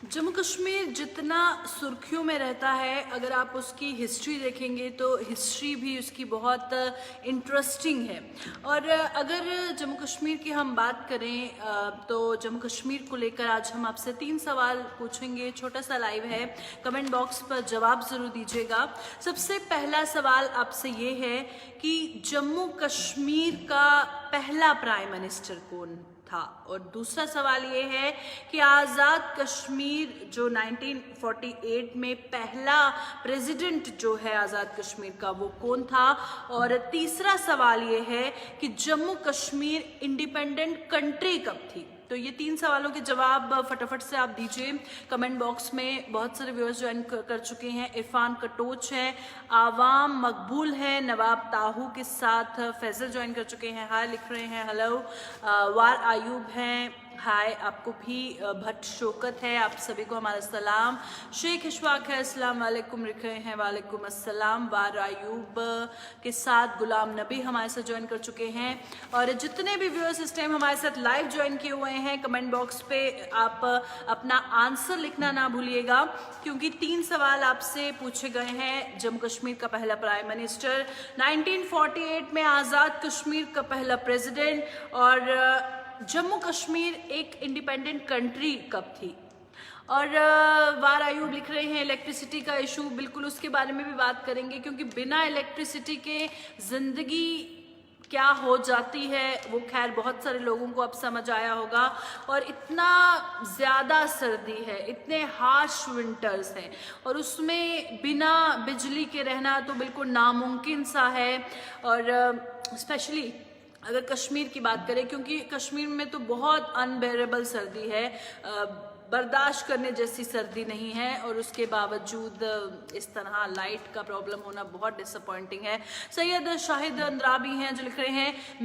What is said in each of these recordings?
जम्मू कश्मीर जितना सुर्खियों में रहता है, अगर आप उसकी हिस्ट्री देखेंगे तो हिस्ट्री भी उसकी बहुत इंटरेस्टिंग है। और अगर जम्मू कश्मीर की हम बात करें तो जम्मू कश्मीर को लेकर आज हम आपसे 3 सवाल पूछेंगे। छोटा सा लाइव है, कमेंट बॉक्स पर जवाब ज़रूर दीजिएगा। सबसे पहला सवाल आपसे ये है कि जम्मू कश्मीर का पहला प्राइम मिनिस्टर कौन था। और दूसरा सवाल ये है कि आज़ाद कश्मीर जो 1948 में पहला प्रेसिडेंट जो है आज़ाद कश्मीर का, वो कौन था। और तीसरा सवाल ये है कि जम्मू कश्मीर इंडिपेंडेंट कंट्री कब थी। तो ये 3 सवालों के जवाब फटाफट से आप दीजिए कमेंट बॉक्स में। बहुत सारे व्यूअर्स ज्वाइन कर चुके हैं। इरफान कटोच है, आवाम मकबूल है, नवाब ताहू के साथ फैजल ज्वाइन कर चुके हैं, हाय लिख रहे हैं, हेलो। वार आयूब हैं, हाय आपको भी। भट्ट शौकत है, आप सभी को हमारा सलाम। शेख इशफाक है, अस्सलाम वालेकुम लिख रहे हैं, वालेकुम अस्सलाम। वार आयूब के साथ गुलाम नबी हमारे साथ ज्वाइन कर चुके हैं। और जितने भी व्यूअर्स इस टाइम हमारे साथ लाइव ज्वाइन किए हुए हैं, कमेंट बॉक्स पे आप अपना आंसर लिखना ना भूलिएगा, क्योंकि 3 सवाल आपसे पूछे गए हैं। जम्मू कश्मीर का पहला प्राइम मिनिस्टर, 1948 में आज़ाद कश्मीर का पहला प्रेसिडेंट, और जम्मू कश्मीर एक इंडिपेंडेंट कंट्री कब थी। और वार आयूब लिख रहे हैं इलेक्ट्रिसिटी का इशू, बिल्कुल उसके बारे में भी बात करेंगे, क्योंकि बिना इलेक्ट्रिसिटी के ज़िंदगी क्या हो जाती है वो खैर बहुत सारे लोगों को अब समझ आया होगा। और इतना ज़्यादा सर्दी है, इतने हार्श विंटर्स हैं, और उसमें बिना बिजली के रहना तो बिल्कुल नामुमकिन सा है। और स्पेशली अगर कश्मीर की बात करें, क्योंकि कश्मीर में तो बहुत अनबेरेबल सर्दी है, बर्दाश्त करने जैसी सर्दी नहीं है, और उसके बावजूद इस तरह लाइट का प्रॉब्लम होना बहुत डिसअपॉइंटिंग है। सैयद शाहिद अंद्राबी हैं जो लिख रहे हैं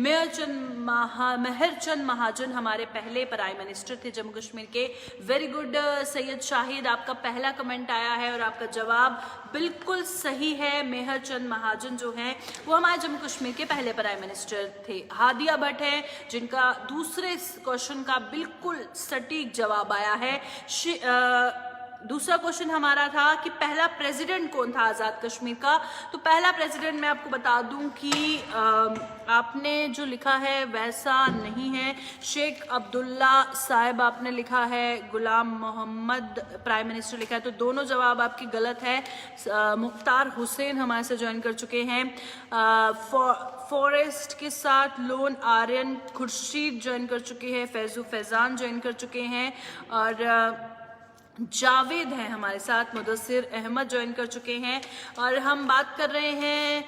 मेहरचंद महाजन हमारे पहले प्राइम मिनिस्टर थे जम्मू कश्मीर के। वेरी गुड सैयद शाहिद, आपका पहला कमेंट आया है और आपका जवाब बिल्कुल सही है। मेहरचंद महाजन जो हैं वो हमारे जम्मू कश्मीर के पहले प्राइम मिनिस्टर थे। हादिया भट्ट हैं जिनका दूसरे क्वेश्चन का बिल्कुल सटीक जवाब आया है। दूसरा क्वेश्चन हमारा था कि पहला प्रेसिडेंट कौन था आज़ाद कश्मीर का। तो पहला प्रेसिडेंट मैं आपको बता दूं कि आपने जो लिखा है वैसा नहीं है। शेख अब्दुल्ला साहब आपने लिखा है, गुलाम मोहम्मद प्राइम मिनिस्टर लिखा है, तो दोनों जवाब आपकी गलत है। मुख्तार हुसैन हमारे से ज्वाइन कर चुके हैं। फॉरेस्ट के साथ लोन आर्यन खुर्शीद ज्वाइन कर चुके हैं, फैजान ज्वाइन कर चुके हैं, और जावेद हैं हमारे साथ, मुदस्सिर अहमद ज्वाइन कर चुके हैं। और हम बात कर रहे हैं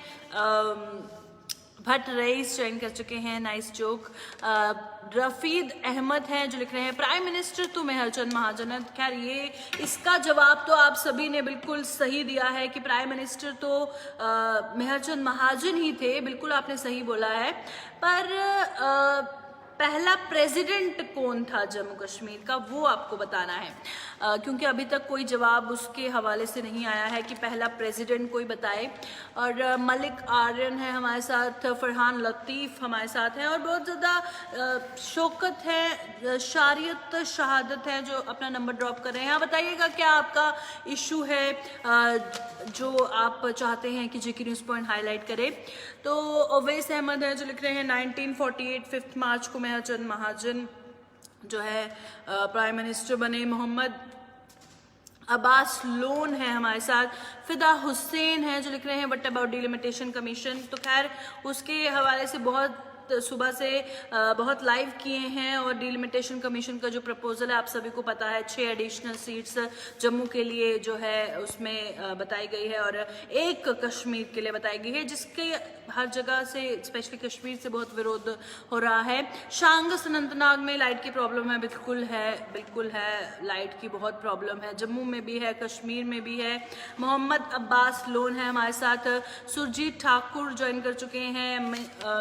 भट्ट रईस ज्वाइन कर चुके हैं, नाइस जोक। रफीद अहमद हैं जो लिख रहे हैं प्राइम मिनिस्टर तो मेहरचंद महाजन है। खैर ये इसका जवाब तो आप सभी ने बिल्कुल सही दिया है कि प्राइम मिनिस्टर तो मेहरचंद महाजन ही थे, बिल्कुल आपने सही बोला है। पर पहला प्रेसिडेंट कौन था जम्मू कश्मीर का, वो आपको बताना है, क्योंकि अभी तक कोई जवाब उसके हवाले से नहीं आया है कि पहला प्रेसिडेंट कोई बताए। और मलिक आर्यन है हमारे साथ, फरहान लतीफ़ हमारे साथ हैं, और बहुत ज़्यादा शौकत है, शारियत शहादत है जो अपना नंबर ड्रॉप कर रहे हैं। हाँ बताइएगा क्या आपका इशू है जो आप चाहते हैं कि जेके न्यूज़ पॉइंट हाईलाइट करे। तो ओवैस अहमद है जो लिख रहे हैं 1948 5 मार्च को मेहरचंद महाजन जो है प्राइम मिनिस्टर बने। मोहम्मद अब्बास लोन है हमारे साथ। फिदा हुसैन है जो लिख रहे हैं व्हाट अबाउट डिलिमिटेशन कमीशन। तो खैर उसके हवाले से बहुत सुबह से बहुत लाइव किए हैं, और डिलिमिटेशन कमीशन का जो प्रपोजल है आप सभी को पता है, 6 एडिशनल सीट्स जम्मू के लिए जो है उसमें बताई गई है, और 1 कश्मीर के लिए बताई गई है, जिसके हर जगह से स्पेशली कश्मीर से बहुत विरोध हो रहा है। शांगस अनंतनाग में लाइट की प्रॉब्लम है, बिल्कुल है, लाइट की बहुत प्रॉब्लम है, जम्मू में भी है, कश्मीर में भी है। मोहम्मद अब्बास लोन है हमारे साथ। सुरजीत ठाकुर ज्वाइन कर चुके हैं,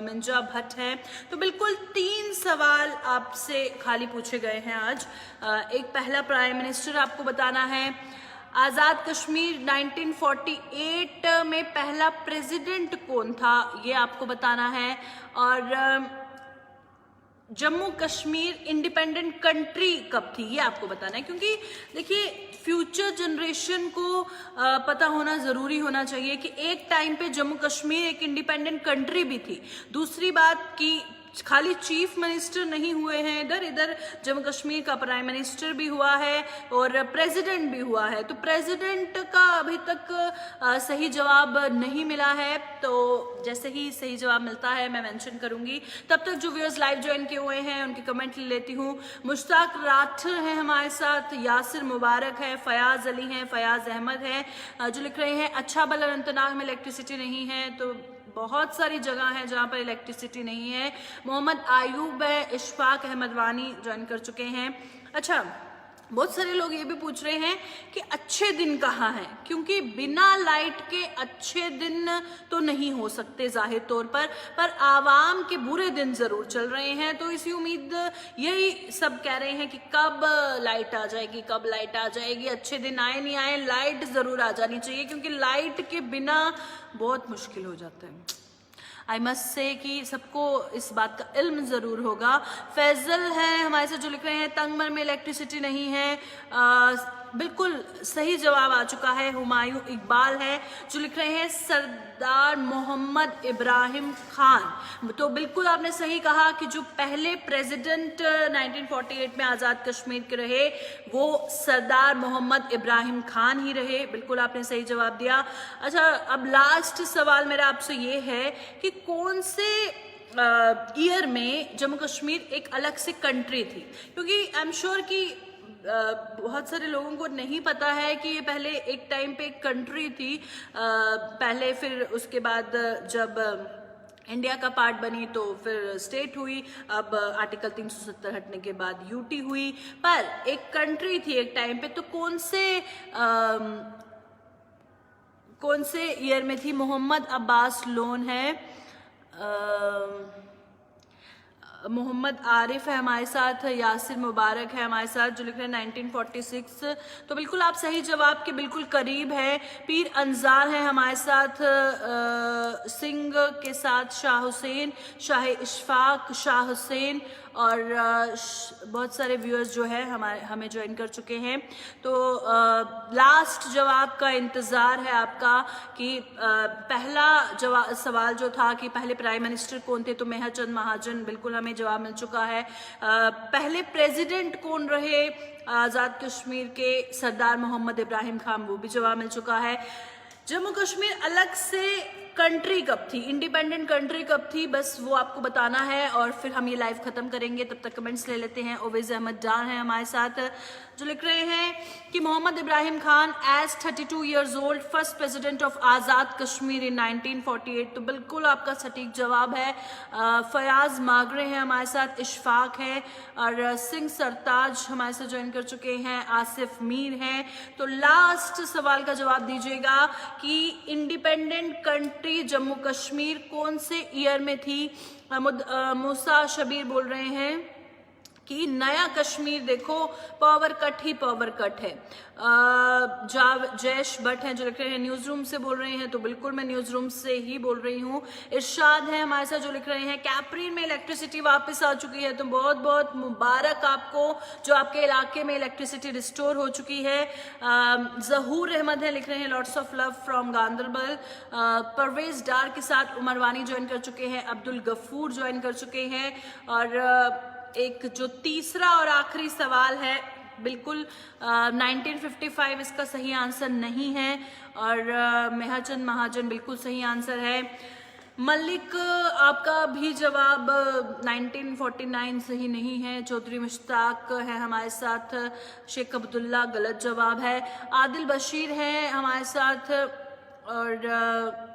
मिंजा भट्ट है। तो बिल्कुल 3 सवाल आपसे खाली पूछे गए हैं आज। एक पहला प्राइम मिनिस्टर आपको बताना है, आज़ाद कश्मीर 1948 में पहला प्रेसिडेंट कौन था ये आपको बताना है, और जम्मू कश्मीर इंडिपेंडेंट कंट्री कब थी, ये आपको बताना है, क्योंकि देखिए फ्यूचर जनरेशन को पता होना जरूरी होना चाहिए कि एक टाइम पे जम्मू कश्मीर एक इंडिपेंडेंट कंट्री भी थी। दूसरी बात कि खाली चीफ मिनिस्टर नहीं हुए हैं इधर जम्मू कश्मीर का प्राइम मिनिस्टर भी हुआ है और प्रेसिडेंट भी हुआ है। तो प्रेसिडेंट का अभी तक सही जवाब नहीं मिला है, तो जैसे ही सही जवाब मिलता है मैं मेंशन करूंगी। तब तक जो व्यूअर्स लाइव ज्वाइन किए हुए हैं उनके कमेंट ले लेती हूँ। मुश्ताक राठर है हमारे साथ, यासिर मुबारक है, फयाज अली हैं, फयाज अहमद है जो लिख रहे हैं अच्छा भला अनंतनाग में इलेक्ट्रिसिटी नहीं है, तो बहुत सारी जगह है जहां पर इलेक्ट्रिसिटी नहीं है। मोहम्मद आयूब है, इशफाक अहमद वानी ज्वाइन कर चुके हैं। अच्छा, बहुत सारे लोग ये भी पूछ रहे हैं कि अच्छे दिन कहाँ हैं, क्योंकि बिना लाइट के अच्छे दिन तो नहीं हो सकते जाहिर तौर पर आवाम के बुरे दिन जरूर चल रहे हैं। तो इसी उम्मीद यही सब कह रहे हैं कि कब लाइट आ जाएगी, कब लाइट आ जाएगी, अच्छे दिन आए नहीं आए लाइट जरूर आ जानी चाहिए, क्योंकि लाइट के बिना बहुत मुश्किल हो जाता है। आई मस्ट से कि सबको इस बात का इल्म जरूर होगा। फैजल है हमारे साथ जो लिख रहे हैं तंगमर में इलेक्ट्रिसिटी नहीं है, बिल्कुल सही जवाब आ चुका है। हुमायूं इकबाल है जो लिख रहे हैं सरदार मोहम्मद इब्राहिम खान, तो बिल्कुल आपने सही कहा कि जो पहले प्रेसिडेंट 1948 में आज़ाद कश्मीर के रहे वो सरदार मोहम्मद इब्राहिम खान ही रहे, बिल्कुल आपने सही जवाब दिया। अच्छा, अब लास्ट सवाल मेरा आपसे ये है कि कौन से ईयर में जम्मू कश्मीर एक अलग से कंट्री थी, क्योंकि आई एम श्योर कि बहुत सारे लोगों को नहीं पता है कि ये पहले एक टाइम पे एक कंट्री थी, पहले फिर उसके बाद जब इंडिया का पार्ट बनी तो फिर स्टेट हुई, अब आर्टिकल 370 हटने के बाद यूटी हुई, पर एक कंट्री थी एक टाइम पे। तो कौन से ईयर में थी? मोहम्मद अब्बास लोन है, मोहम्मद आरिफ है हमारे साथ, यासिर मुबारक है हमारे साथ जो लिख रहे हैं 1946, तो बिल्कुल आप सही जवाब के बिल्कुल करीब है। पीर अंजार है हमारे साथ, सिंह के साथ शाह हुसैन, शाह इशफाक, शाह हुसैन और बहुत सारे व्यूअर्स जो है हमें ज्वाइन कर चुके हैं। तो लास्ट जवाब का इंतज़ार है आपका कि पहला सवाल जो था कि पहले प्राइम मिनिस्टर कौन थे, तो मेहर चंद महाजन, बिल्कुल हमें जवाब मिल चुका है। पहले प्रेसिडेंट कौन रहे आज़ाद कश्मीर के, सरदार मोहम्मद इब्राहिम खान, वो भी जवाब मिल चुका है। जम्मू कश्मीर अलग से कंट्री कब थी, इंडिपेंडेंट कंट्री कब थी, बस वो आपको बताना है और फिर हम ये लाइव खत्म करेंगे। तब तक कमेंट्स ले लेते हैं। ओवैस अहमद डार हैं हमारे साथ जो लिख रहे हैं कि Mohammad Ibrahim Khan age 32 years old first president of Azad Kashmir in 1948, तो बिल्कुल आपका सटीक जवाब है। फयाज मागरे हैं हमारे साथ, इशफाक है और सिंह सरताज हमारे साथ ज्वाइन कर चुके हैं, आसिफ मीर हैं। तो लास्ट सवाल का जवाब दीजिएगा कि इंडिपेंडेंट कंट्री जम्मू कश्मीर कौन से ईयर में थी। मूसा शबीर बोल रहे हैं कि नया कश्मीर देखो पावर कट ही पावर कट है। जयेश भट्ट हैं जो लिख रहे हैं न्यूज़ रूम से बोल रहे हैं, तो बिल्कुल मैं न्यूज़ रूम से ही बोल रही हूँ। इरशाद है हमारे साथ जो लिख रहे हैं कैप्रीन में इलेक्ट्रिसिटी वापस आ चुकी है, तो बहुत बहुत मुबारक आपको जो आपके इलाके में इलेक्ट्रिसिटी रिस्टोर हो चुकी है। जहूर अहमद है लिख रहे हैं lots of love from Ganderbal. Parvez Dar के साथ उमर वानी ज्वाइन कर चुके हैं, अब्दुल गफूर ज्वाइन कर चुके हैं और एक जो तीसरा और आखिरी सवाल है बिल्कुल 1955 इसका सही आंसर नहीं है और मेहरचंद महाजन बिल्कुल सही आंसर है। मलिक आपका भी जवाब 1949 सही नहीं है। चौधरी मुश्ताक है हमारे साथ, शेख अब्दुल्ला गलत जवाब है। आदिल बशीर है हमारे साथ और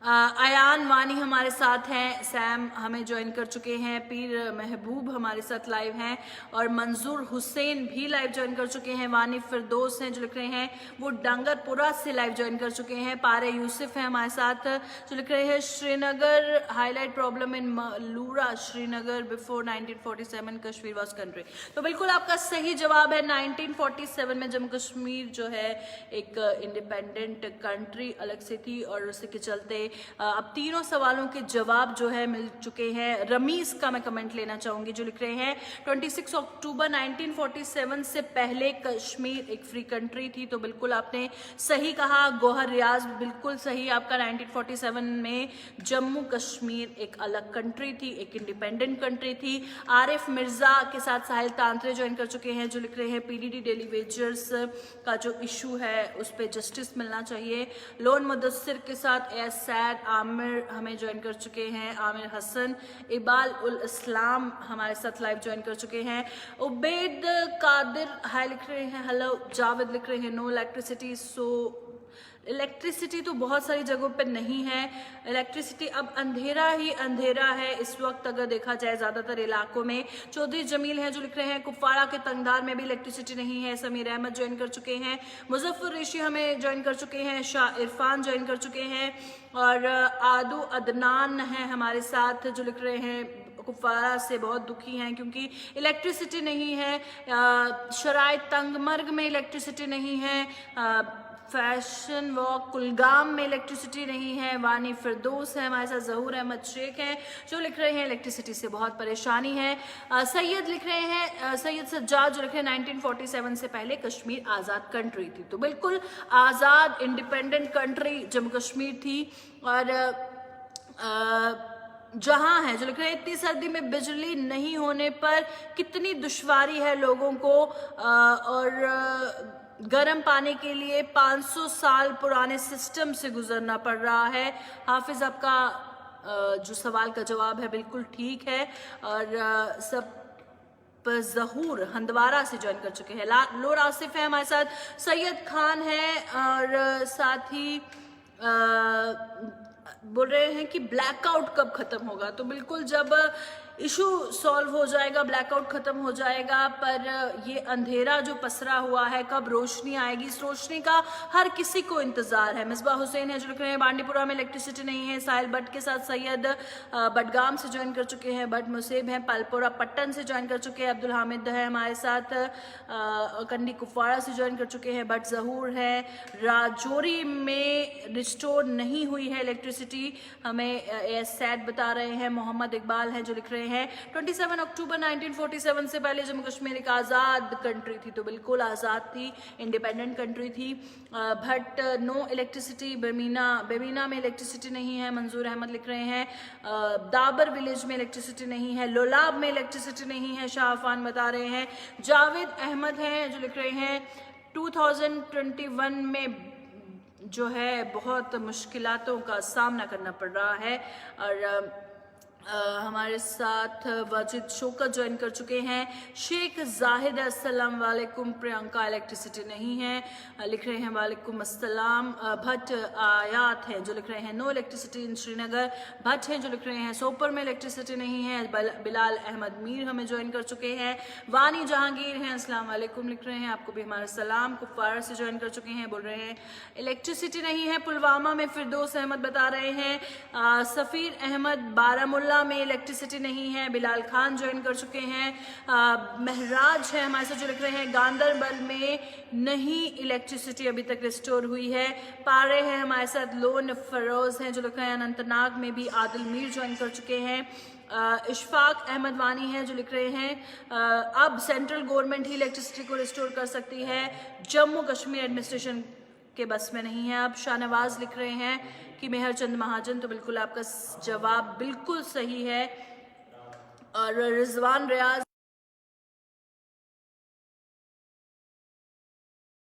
अयान वानी हमारे साथ हैं, सैम हमें ज्वाइन कर चुके हैं, पीर महबूब हमारे साथ लाइव हैं और मंजूर हुसैन भी लाइव ज्वाइन कर चुके हैं। वानी फिरदौस हैं जो लिख रहे हैं वो डांगरपुरा से लाइव ज्वाइन कर चुके हैं। पारे यूसुफ हैं हमारे साथ जो लिख रहे हैं Srinagar highlight problem in Malura Srinagar before 1947 Kashmir was country, तो बिल्कुल आपका सही जवाब है 1947 में जम्मू कश्मीर जो है एक इंडिपेंडेंट कंट्री अलग से थी और उसी के चलते अब तीनों सवालों के जवाब जो है मिल चुके हैं। रमीज का मैं कमेंट लेना चाहूंगी जो लिख रहे हैं 26 अक्टूबर 1947 से पहले कश्मीर एक फ्री कंट्री थी। तो बिल्कुल आपने सही कहा। गौहर रियाज बिल्कुल सही आपका। 1947 में जम्मू कश्मीर एक अलग कंट्री थी, एक इंडिपेंडेंट कंट्री थी। आरिफ मिर्जा के साथ साहिल तांत्रे ज्वाइन कर चुके हैं जो लिख रहे हैं पीडीडी डेली वेजर्स का जो इशू है उस पर जस्टिस मिलना चाहिए। लोन मुदस्सिर के साथ एस सैद आमिर हमें ज्वाइन कर चुके हैं। आमिर हसन इबाल उल इस्लाम हमारे साथ लाइव ज्वाइन कर चुके हैं। उबैद कादिर हाय लिख रहे हैं हेलो। जावेद लिख रहे हैं नो इलेक्ट्रिसिटी। सो इलेक्ट्रिसिटी तो बहुत सारी जगहों पर नहीं है। इलेक्ट्रिसिटी अब अंधेरा ही अंधेरा है इस वक्त अगर देखा जाए ज़्यादातर इलाकों में। चौधरी जमील हैं जो लिख रहे हैं कुपवाड़ा के तंगधार में भी इलेक्ट्रिसिटी नहीं है। समीर अहमद ज्वाइन कर चुके हैं। मुजफ्फर ऋषि हमें ज्वाइन कर चुके हैं। शाह इरफान ज्वाइन कर चुके हैं और आदू अदनान हैं हमारे साथ जो लिख रहे हैं कुपवाड़ा से बहुत दुखी हैं क्योंकि इलेक्ट्रिसिटी नहीं है। शराय तंगमर्ग में इलेक्ट्रिसिटी नहीं है। फैशन वॉक कुलगाम में इलेक्ट्रिसिटी नहीं है। वानी फिरदौस है हमारे साथ। जहूर अहमद शेख हैं जो लिख रहे हैं इलेक्ट्रिसिटी से बहुत परेशानी है। सैयद लिख रहे हैं सैयद सज्जाद जो लिख रहे हैं 1947 से पहले कश्मीर आज़ाद कंट्री थी। तो बिल्कुल आज़ाद इंडिपेंडेंट कंट्री जम्मू कश्मीर थी। और जहां है जो लिख रहे हैं इतनी सर्दी में बिजली नहीं होने पर कितनी दुश्वारी है लोगों को और गर्म पानी के लिए 500 साल पुराने सिस्टम से गुजरना पड़ रहा है। हाफिज आपका जो सवाल का जवाब है बिल्कुल ठीक है। और सब जहूर हंदवारा से ज्वाइन कर चुके हैं। लोर आसिफ है हमारे साथ। सैयद खान है और साथ ही बोल रहे हैं कि ब्लैकआउट कब खत्म होगा। तो बिल्कुल जब इशू सॉल्व हो जाएगा ब्लैकआउट खत्म हो जाएगा। पर ये अंधेरा जो पसरा हुआ है कब रोशनी आएगी इस रोशनी का हर किसी को इंतजार है। मिसबा हुसैन है जो लिख रहे हैं बांडीपुरा में इलेक्ट्रिसिटी नहीं है। साहिल भट्ट के साथ सैयद बडगाम से ज्वाइन कर चुके हैं। भट्ट मुसेब हैं पालपोरा पट्टन से ज्वाइन कर चुके हैं। अब्दुल हामिद है हमारे साथ कंडी कुपवाड़ा से ज्वाइन कर चुके हैं। भट्ट जहूर है। राजौरी में रिस्टोर नहीं हुई है इलेक्ट्रिसिटी हमें सैद बता रहे हैं। मोहम्मद इकबाल है जो लिख रहे हैं 27 अक्टूबर 1947 से पहले जम्मू कश्मीर एक आज़ाद कंट्री थी। तो बिल्कुल आज़ाद थी इंडिपेंडेंट कंट्री थी। Bhatt no electricity. बेमीना में इलेक्ट्रिसिटी नहीं है। मंजूर अहमद लिख रहे हैं दाबर विलेज में इलेक्ट्रिसिटी नहीं है। लोलाब में इलेक्ट्रिसिटी नहीं है। शाहफान बता रहे हैं। जावेद अहमद हैं जो लिख रहे हैं 2021 में जो है बहुत मुश्किलातों का सामना करना पड़ रहा है। और हमारे साथ वाजिद शौकत ज्वाइन कर चुके हैं। शेख जाहिद अस्सलाम वालेकुम। प्रियंका इलेक्ट्रिसिटी नहीं है लिख रहे हैं वालेकुम अस्सलाम। भट्ट आयात हैं जो लिख रहे हैं no electricity in Srinagar. Bhatt हैं जो लिख रहे हैं सोपर में इलेक्ट्रिसिटी नहीं है। बिलाल अहमद मीर हमें ज्वाइन कर चुके हैं। वानी जहांगीर हैं अस्सलाम वालेकुम लिख रहे हैं आपको भी हमारा सलाम। कुपवाड़ा से ज्वाइन कर चुके हैं बोल रहे हैं इलेक्ट्रिसिटी नहीं है। पुलवामा में फिरदौस अहमद बता रहे हैं। सफ़ीर अहमद बारामुल्ला में इलेक्ट्रिसिटी नहीं है। बिलाल खान ज्वाइन कर चुके हैं। महराज है हमारे साथ जो लिख रहे हैं गांदरबल में नहीं इलेक्ट्रिसिटी अभी तक रिस्टोर हुई है। पारे हैं हमारे साथ। लोन फरोज हैं जो लिख रहे हैं अनंतनाग में भी आदिल मीर ज्वाइन कर चुके हैं। इशफाक अहमद वानी है जो लिख रहे हैं अब सेंट्रल गवर्नमेंट ही इलेक्ट्रिसिटी को रिस्टोर कर सकती है जम्मू कश्मीर एडमिनिस्ट्रेशन के बस में नहीं है। अब शाहनवाज लिख रहे हैं कि मेहर चंद महाजन। तो बिल्कुल आपका जवाब बिल्कुल सही है। और रिजवान रियाज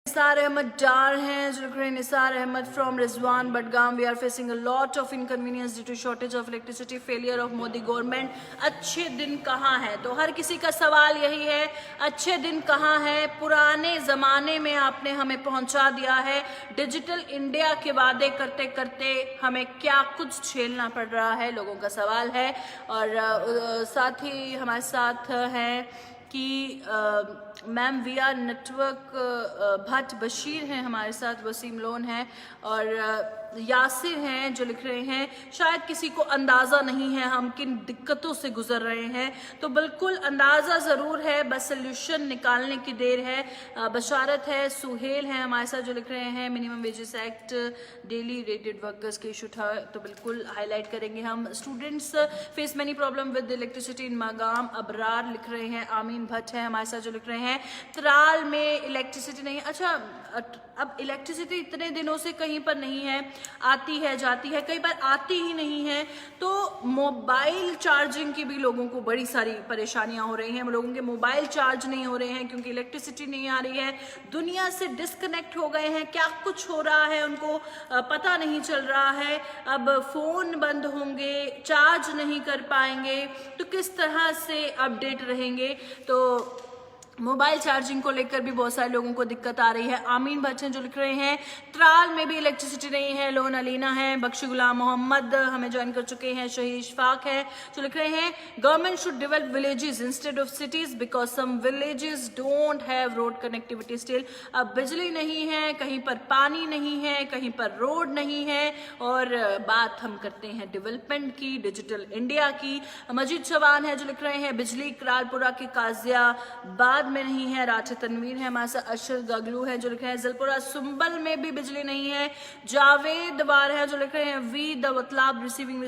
निसार अहमद डार हैं जो लिख रहे हैं Nisar Ahmed from Rizwan Budgam we are facing a lot of inconvenience due to shortage of electricity failure of Modi government. अच्छे दिन कहाँ हैं। तो हर किसी का सवाल यही है अच्छे दिन कहाँ हैं। पुराने ज़माने में आपने हमें पहुंचा दिया है। डिजिटल इंडिया के वादे करते करते हमें क्या कुछ झेलना पड़ रहा है लोगों का सवाल है। और साथ ही हमारे साथ हैं कि ma'am we are network Bhatt Bashir हैं हमारे साथ। वसीम लोन है और यासिर हैं जो लिख रहे हैं, शायद किसी को अंदाज़ा नहीं है हम किन दिक्कतों से गुजर रहे हैं, तो बिल्कुल अंदाज़ा ज़रूर है, बस सोल्यूशन निकालने की देर है। बशारत है, सुहेल हैं हमारे साथ जो लिख रहे हैं minimum wages act, daily rated workers के इशू था, तो बिल्कुल हाईलाइट करेंगे हम। Students face many problem with electricity in Magam, Abrar लिख रहे हैं। आमीन भट्ट है हमारे साथ जो लिख रहे हैं त्राल में इलेक्ट्रिसिटी नहीं। अच्छा, अब इलेक्ट्रिसिटी इतने दिनों से कहीं पर नहीं है, आती है जाती है, कई बार आती ही नहीं है, तो मोबाइल चार्जिंग की भी लोगों को बड़ी सारी परेशानियां हो रही हैं। लोगों के मोबाइल चार्ज नहीं हो रहे हैं क्योंकि इलेक्ट्रिसिटी नहीं आ रही है, दुनिया से डिस्कनेक्ट हो गए हैं, क्या कुछ हो रहा है उनको पता नहीं चल रहा है। अब फोन बंद होंगे, चार्ज नहीं कर पाएंगे, तो किस तरह से अपडेट रहेंगे। तो मोबाइल चार्जिंग को लेकर भी बहुत सारे लोगों को दिक्कत आ रही है। आमीन बच्चन जो लिख रहे हैं त्राल में भी इलेक्ट्रिसिटी नहीं है। लोन अलीना है, बख्शी गुलाम मोहम्मद हमें ज्वाइन कर चुके हैं। शहीद इशफाक है जो लिख रहे हैं government should develop villages instead of cities because some villages don't have road connectivity still. अब बिजली नहीं है, कहीं पर पानी नहीं है, कहीं पर रोड नहीं है, और बात हम करते हैं डेवलपमेंट की, डिजिटल इंडिया की। मजीद चौहान है जो लिख रहे हैं बिजली करालपुरा के काजियाबाद में नहीं है। राठे तनवीर है हमारे साथ। अशर गगलू है जो लिख रहे हैं जलपुरा सुंबल में भी बिजली नहीं है। जावेद वार है जो लिख रहे हैं we the Watlab receiving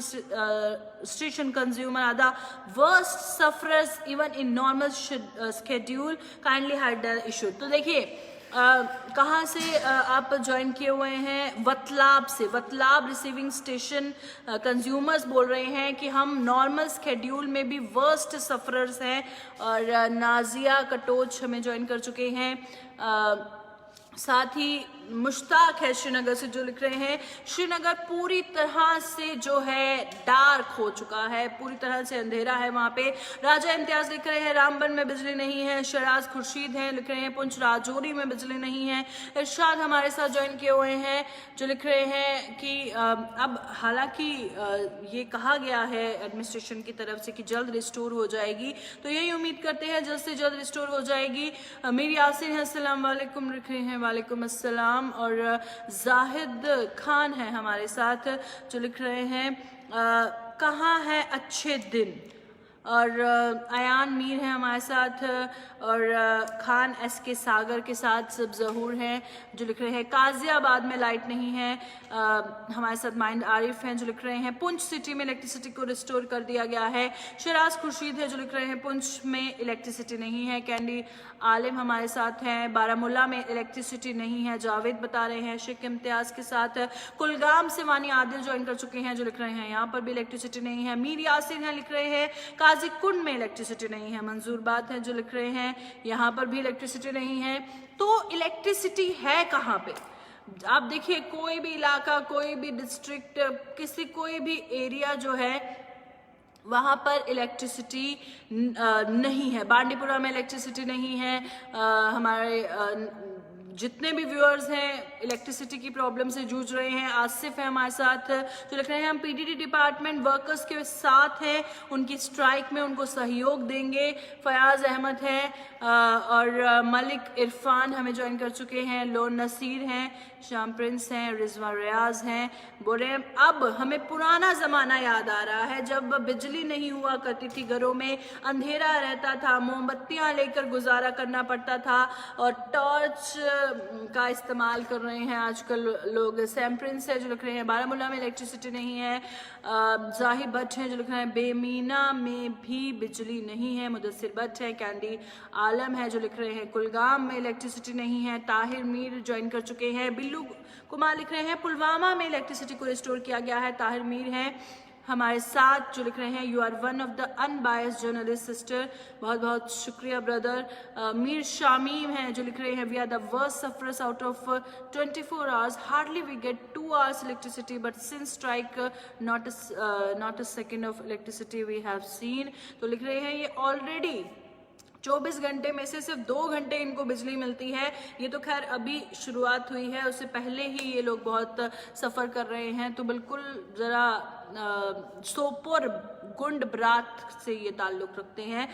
station consumer are the worst sufferers even in normal schedule kindly hide the issue. तो देखिए कहाँ से आप ज्वाइन किए हुए हैं? वतलाब से। वतलाब रिसीविंग स्टेशन कंज्यूमर्स बोल रहे हैं कि हम नॉर्मल स्केड्यूल में भी वर्स्ट सफरर्स हैं। और नाजिया कटोच हमें ज्वाइन कर चुके हैं। साथ ही मुश्ताक है श्रीनगर से जो लिख रहे हैं श्रीनगर पूरी तरह से जो है डार्क हो चुका है, पूरी तरह से अंधेरा है वहाँ पे। राजा इम्तियाज लिख रहे हैं रामबन में बिजली नहीं है। शराज खुर्शीद हैं लिख रहे हैं पुंछ राजौरी में बिजली नहीं है। इरशाद हमारे साथ ज्वाइन किए हुए हैं जो लिख रहे हैं कि अब हालांकि ये कहा गया है एडमिनिस्ट्रेशन की तरफ से कि जल्द रिस्टोर हो जाएगी, तो यही उम्मीद करते हैं जल्द से जल्द रिस्टोर हो जाएगी। मीर यासिन है अस्सलाम वालेकुम लिख रहे हैं। वालेकुम अस्सलाम। और जाहिद खान है हमारे साथ जो लिख रहे हैं कहाँ है अच्छे दिन। और अयान मीर है हमारे साथ। और खान एस के सागर के साथ सब जहूर हैं जो लिख रहे हैं काजियाबाद में लाइट नहीं है। हमारे साथ माइंड आरिफ हैं जो लिख रहे हैं पुंछ सिटी में इलेक्ट्रिसिटी को रिस्टोर कर दिया गया है। शराज खुर्शीद है जो लिख रहे हैं पुंछ में इलेक्ट्रिसिटी नहीं है। कैंडी आलिम हमारे साथ हैं। बारामूला में इलेक्ट्रिसिटी नहीं है, जावेद बता रहे हैं। शेख इम्तियाज के साथ कुलगाम से वानी आदिल ज्वाइन कर चुके हैं जो लिख रहे हैं यहाँ पर भी इलेक्ट्रिसिटी नहीं है। मीर यासिन है लिख रहे हैं काजीकुंड में इलेक्ट्रिसिटी नहीं है। मंजूर बात है जो लिख रहे हैं यहाँ पर भी इलेक्ट्रिसिटी नहीं है। तो इलेक्ट्रिसिटी है कहाँ पे? आप देखिए कोई भी इलाका, कोई भी डिस्ट्रिक्ट, कोई भी एरिया जो है वहाँ पर इलेक्ट्रिसिटी नहीं है। बांडीपुरा में इलेक्ट्रिसिटी नहीं है। हमारे जितने भी व्यूअर्स हैं इलेक्ट्रिसिटी की प्रॉब्लम से जूझ रहे हैं। आसिफ है हमारे साथ जो लिख रहे हैं हम पीडीडी डिपार्टमेंट वर्कर्स के साथ हैं, उनकी स्ट्राइक में उनको सहयोग देंगे। फयाज अहमद है और मलिक इरफान हमें ज्वाइन कर चुके हैं। लोन नसीर हैं, शाम प्रिंस हैं, रिजवा रियाज हैं। बोले अब हमें पुराना ज़माना याद आ रहा है जब बिजली नहीं हुआ करती थी, घरों में अंधेरा रहता था, मोमबत्तियाँ लेकर गुजारा करना पड़ता था और टॉर्च का इस्तेमाल कर रहे हैं आजकल लोग। सैम प्रिंस है जो लिख रहे हैं बारामूला में इलेक्ट्रिसिटी नहीं है। जाहिर भट्ट हैं जो लिख रहे हैं बेमीना में भी बिजली नहीं है। मुदस्सिर भट्ट है। कैंडी आलम है जो लिख रहे हैं कुलगाम में इलेक्ट्रिसिटी नहीं है। ताहिर मीर ज्वाइन कर चुके हैं। बिल्लू कुमार लिख रहे हैं पुलवामा में इलेक्ट्रिसिटी को रिस्टोर किया गया है। ताहिर मीर हैं हमारे साथ जो लिख रहे हैं you are one of the unbiased journalist sister. बहुत बहुत शुक्रिया ब्रदर। मीर शामीम हैं जो लिख रहे हैं we are the worst sufferers out of 24 hours hardly we get 2 hours electricity but since strike not a second of electricity we have seen. तो लिख रहे हैं ये ऑलरेडी 24 घंटे में से सिर्फ 2 घंटे इनको बिजली मिलती है। ये तो खैर अभी शुरुआत हुई है, उससे पहले ही ये लोग बहुत सफ़र कर रहे हैं। तो बिल्कुल ज़रा सोपोर गुंड ब्रात से ये ताल्लुक रखते हैं।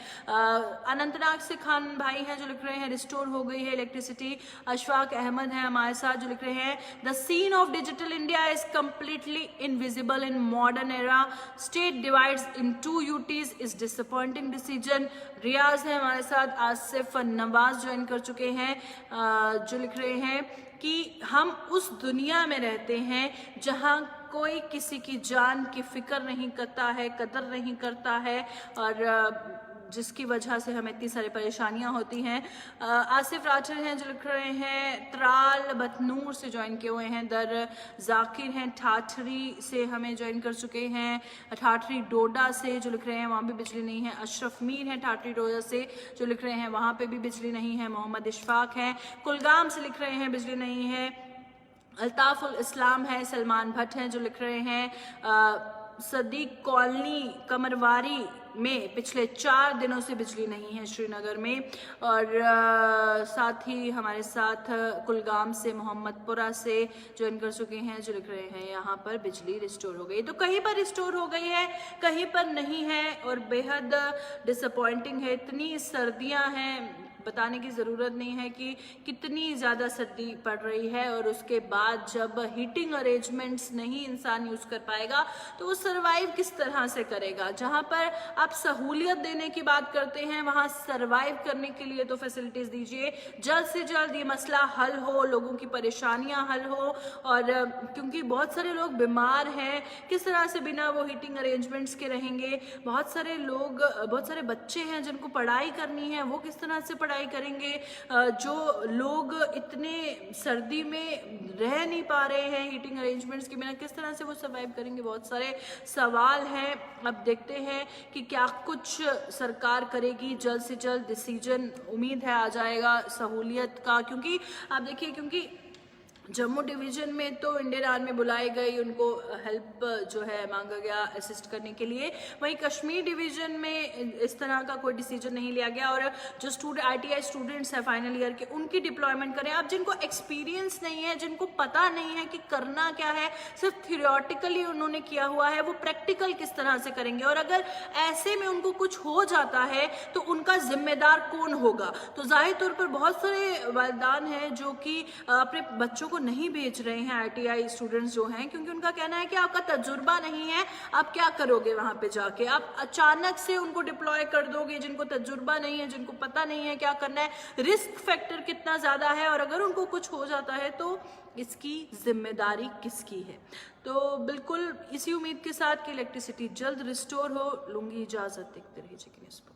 अनंतनाग से खान भाई हैं जो लिख रहे हैं रिस्टोर हो गई है इलेक्ट्रिसिटी। अशफाक अहमद हैं हमारे साथ जो लिख रहे हैं the scene of digital India is completely invisible in modern era, state divides into UTs is disappointing decision. Riyaz है हमारे साथ, आसिफ नवाज ज्वाइन कर चुके हैं जो लिख रहे हैं कि हम उस दुनिया में रहते हैं जहां कोई किसी की जान की फिक्र नहीं करता है, कदर नहीं करता है, और जिसकी वजह से हमें इतनी सारी परेशानियां होती हैं। आसिफ राठर हैं जो लिख रहे हैं त्राल बतनूर से ज्वाइन किए हुए हैं। दर जाकिर हैं ठाठरी से हमें ज्वाइन कर चुके हैं। ठाठरी डोडा से जो लिख रहे हैं वहाँ भी बिजली नहीं है। अशरफ मीर हैं ठाठरी डोडा से जो लिख रहे हैं वहाँ पे भी बिजली नहीं है। मोहम्मद इशफाक हैं कुलगाम से लिख रहे हैं बिजली नहीं है। अल्ताफुल इस्लाम है, सलमान भट्ट हैं जो लिख रहे हैं सदीक कॉलोनी कमरवारी में पिछले 4 दिनों से बिजली नहीं है श्रीनगर में। और साथ ही हमारे साथ कुलगाम से मोहम्मदपुरा से ज्वाइन कर चुके हैं जो लिख रहे हैं यहाँ पर बिजली रिस्टोर हो गई। तो कहीं पर रिस्टोर हो गई है, कहीं पर नहीं है, और बेहद डिसअपॉइंटिंग है। इतनी सर्दियाँ हैं, बताने की ज़रूरत नहीं है कि कितनी ज़्यादा सर्दी पड़ रही है, और उसके बाद जब हीटिंग अरेंजमेंट्स नहीं इंसान यूज़ कर पाएगा तो वो सर्वाइव किस तरह से करेगा। जहाँ पर आप सहूलियत देने की बात करते हैं वहाँ सर्वाइव करने के लिए तो फैसिलिटीज़ दीजिए, जल्द से जल्द ये मसला हल हो, लोगों की परेशानियाँ हल हो। और क्योंकि बहुत सारे लोग बीमार हैं, किस तरह से बिना वो हीटिंग अरेंजमेंट्स के रहेंगे। बहुत सारे लोग, बहुत सारे बच्चे हैं जिनको पढ़ाई करनी है, वो किस तरह से पढ़ाई करेंगे। जो लोग इतने सर्दी में रह नहीं पा रहे हैं हीटिंग अरेंजमेंट्स के बिना, किस तरह से वो सर्वाइव करेंगे। बहुत सारे सवाल हैं। अब देखते हैं कि क्या कुछ सरकार करेगी, जल्द से जल्द डिसीजन उम्मीद है आ जाएगा सहूलियत का। क्योंकि आप देखिए, क्योंकि जम्मू डिवीज़न में तो इंडियन आर्मी बुलाई गई, उनको हेल्प जो है मांगा गया असिस्ट करने के लिए। वहीं कश्मीर डिवीज़न में इस तरह का कोई डिसीजन नहीं लिया गया। और जो ITI स्टूडेंट्स हैं फाइनल ईयर के, उनकी डिप्लॉयमेंट करें। अब जिनको एक्सपीरियंस नहीं है, जिनको पता नहीं है कि करना क्या है, सिर्फ थियोरेटिकली उन्होंने किया हुआ है, वो प्रैक्टिकल किस तरह से करेंगे। और अगर ऐसे में उनको कुछ हो जाता है तो उनका जिम्मेदार कौन होगा। तो जाहिर तौर पर बहुत सारे वालिदान हैं जो कि अपने बच्चों को नहीं भेज रहे हैं, ITI स्टूडेंट्स जो हैं, क्योंकि उनका कहना है कि आपका तजुर्बा नहीं है, आप क्या करोगे वहां पे जाके। आप अचानक से उनको डिप्लॉय कर दोगे, जिनको तजुर्बा नहीं है, जिनको पता नहीं है क्या करना है, रिस्क फैक्टर कितना ज्यादा है, और अगर उनको कुछ हो जाता है तो इसकी जिम्मेदारी किसकी है। तो बिल्कुल इसी उम्मीद के साथ कि इलेक्ट्रिसिटी जल्द रिस्टोर हो, लूंगी इजाजत। देखते रहिए जी के न्यूज़।